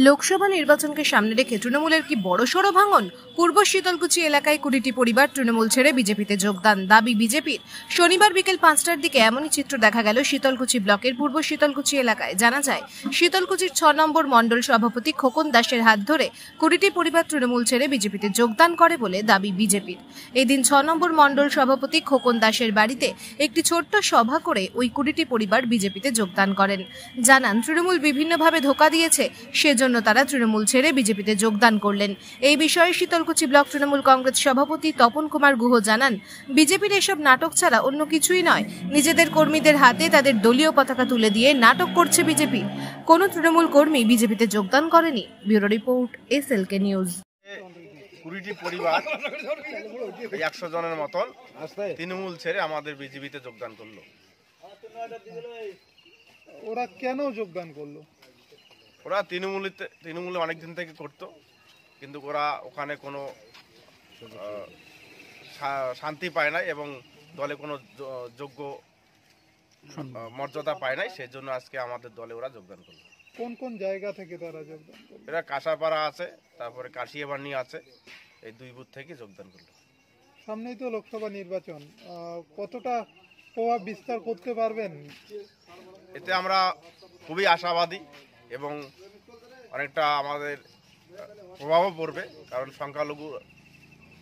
লোকসভা নির্বাচনকে সামনে রেখে তৃণমূলের কি বড়সড় ভাঙন? পূর্ব শীতলকুচি এলাকায় 20টি পরিবার তৃণমূল ছেড়ে বিজেপিতে যোগদান, দাবি বিজেপির। শনিবার বিকেল 5টার দিকে এমনই চিত্র দেখা গেল শীতলকুচি ব্লকের পূর্ব শীতলকুচি এলাকায়। জানা যায়, শীতলকুচির 6 নম্বর মণ্ডল সভাপতি খোকন দাসের হাত ধরে 20টি পরিবার তৃণমূল ছেড়ে বিজেপিতে যোগদান করে বলে দাবি বিজেপির। এদিন 6 নম্বর মণ্ডল সভাপতি খোকন দাসের বাড়িতে একটি ছোট্ট সভা করে ওই 20টি পরিবার বিজেপিতে যোগদান করেন। জানান, তৃণমূল বিভিন্নভাবে ধোঁকা দিয়েছে, সেজন্য তারা তৃণমূল ছেড়ে বিজেপিতে যোগদান করলেন। এই বিষয়ে শীতলকুচি ব্লক তৃণমূল কংগ্রেস সভাপতি তপন কুমার গুহ জানান, বিজেপির এসব নাটক ছাড়া অন্য কিছুই নয়। নিজেদের কর্মীদের হাতে তাদের দলীয় পতাকা তুলে দিয়ে নাটক করছে বিজেপি। কোনো তৃণমূল কর্মী বিজেপিতে যোগদান করেনি। Bureau report, SLK news. 20টি পরিবার 100 জনের মতন তৃণমূল ছেড়ে আমাদের বিজেপিতে যোগদান করলো। ওরা কেন যোগদান করলো? ওরা তৃণমূলে অনেকদিন থেকে করতো, কিন্তু ওরা ওখানে কোনো শান্তি পায় নাই এবং দলে কোনো যোগ্য মর্যাদা পায় নাই, সেই জন্য আজকে আমাদের দলে ওরা যোগদান করলো। কোন কোন জায়গা থেকে তারা যোগদান করলো? এরা কাঁসাপাড়া আছে, তারপরে কাশিয়াবাড়ি আছে, এই 2 বুথ থেকে যোগদান করলো। সামনেই তো লোকসভা নির্বাচন, কতটা প্রভাব বিস্তার করতে পারবেন? এতে আমরা খুবই আশাবাদী এবং অনেকটা আমাদের প্রভাবও পড়বে, কারণ সংখ্যালঘু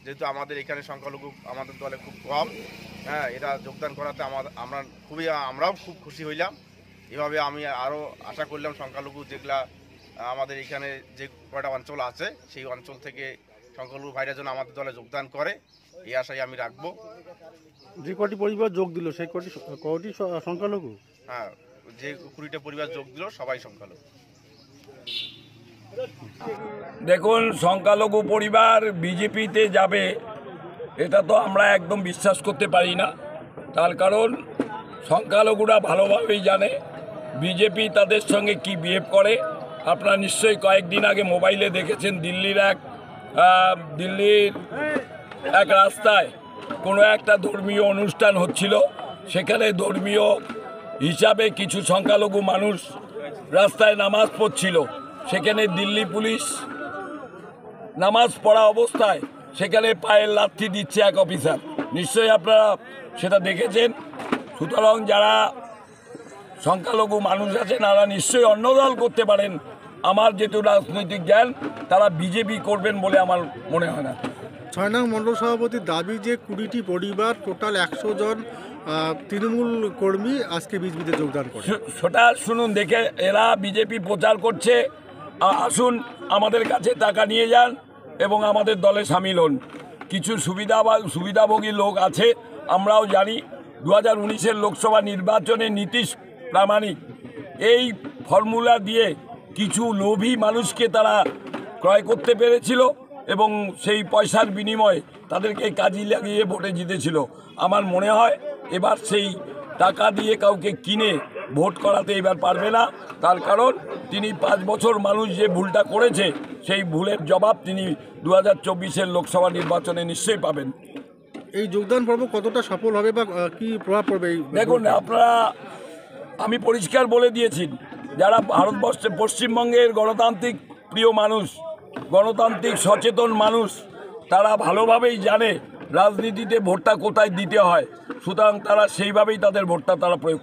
যেহেতু আমাদের এখানে সংখ্যালঘু আমাদের দলে খুব কম। হ্যাঁ, এটা যোগদান করাতে আমরাও খুব খুশি হইলাম। এভাবে আমি আরও আশা করলাম সংখ্যালঘু যেগুলা আমাদের এখানে যে কয়টা অঞ্চল আছে, সেই অঞ্চল থেকে সংখ্যালঘু ভাইরা যেন আমাদের দলে যোগদান করে, এই আশাই আমি রাখবো। যে কটি পরিবার যোগ দিল সেই কটি সংখ্যালঘু? হ্যাঁ, যে 20টা পরিবার যোগ দিল সবাই সংখ্যালঘু। দেখুন, সংখ্যালঘু পরিবার বিজেপিতে যাবে এটা তো আমরা একদম বিশ্বাস করতে পারি না। তার কারণ সংখ্যালঘুরা ভালোভাবেই জানে বিজেপি তাদের সঙ্গে কি বিহেভ করে। আপনারা নিশ্চয়ই কয়েকদিন আগে মোবাইলে দেখেছেন, দিল্লির এক রাস্তায় কোনো একটা ধর্মীয় অনুষ্ঠান হচ্ছিল, সেখানে ধর্মীয় হিসাবে কিছু সংখ্যালঘু মানুষ রাস্তায় নামাজ পড়ছিল। সেখানে দিল্লি পুলিশ নামাজ পড়া অবস্থায় সেখানে পায়ের লাথি দিচ্ছে এক অফিসার। নিশ্চয়ই আপনারা সেটা দেখেছেন। সুতরাং যারা সংখ্যালঘু মানুষ আছেন তারা নিশ্চয়ই অন্য দল করতে পারেন। আমার যেহেতু রাজনৈতিক জ্ঞান, তারা বিজেপি করবেন বলে আমার মনে হয় না। 6 নং মণ্ডল সভাপতির দাবি যে 20টি পরিবার টোটাল 100 জন তৃণমূল কর্মী আজকে বিজেপিতে যোগদান করে। সেটা শুনুন, দেখে এরা বিজেপি প্রচার করছে। আমাদের কাছে টাকা নিয়ে যান এবং আমাদের দলে সামিল হন। কিছু সুবিধাভোগী লোক আছে, আমরাও জানি। 2019-এর লোকসভা নির্বাচনে নীতিশ প্রামাণিক এই ফর্মুলা দিয়ে কিছু লোভী মানুষকে তারা ক্রয় করতে পেরেছিল এবং সেই পয়সার বিনিময়ে তাদেরকে কাজে লাগিয়ে ভোটে জিতেছিল। আমার মনে হয় এবার সেই টাকা দিয়ে কাউকে কিনে ভোট করাতে এবার পারবে না। তার কারণ তিনি 5 বছর মানুষ যে ভুলটা করেছে সেই ভুলের জবাব তিনি 2024-এর লোকসভা নির্বাচনে নিশ্চয়ই পাবেন। এই যোগদান পর্ব কতটা সফল হবে বা কি প্রভাব পড়বে? দেখুন, আমি পরিষ্কার বলে দিয়েছি, যারা ভারতবর্ষে পশ্চিমবঙ্গের গণতান্ত্রিক প্রিয় মানুষ, গণতান্ত্রিক সচেতন মানুষ, তারা ভালোভাবেই জানে রাজনীতিতে ভোটটা কোথায় দিতে হয়। সুতরাং তারা সেইভাবেই তাদের ভোটটা প্রয়োগ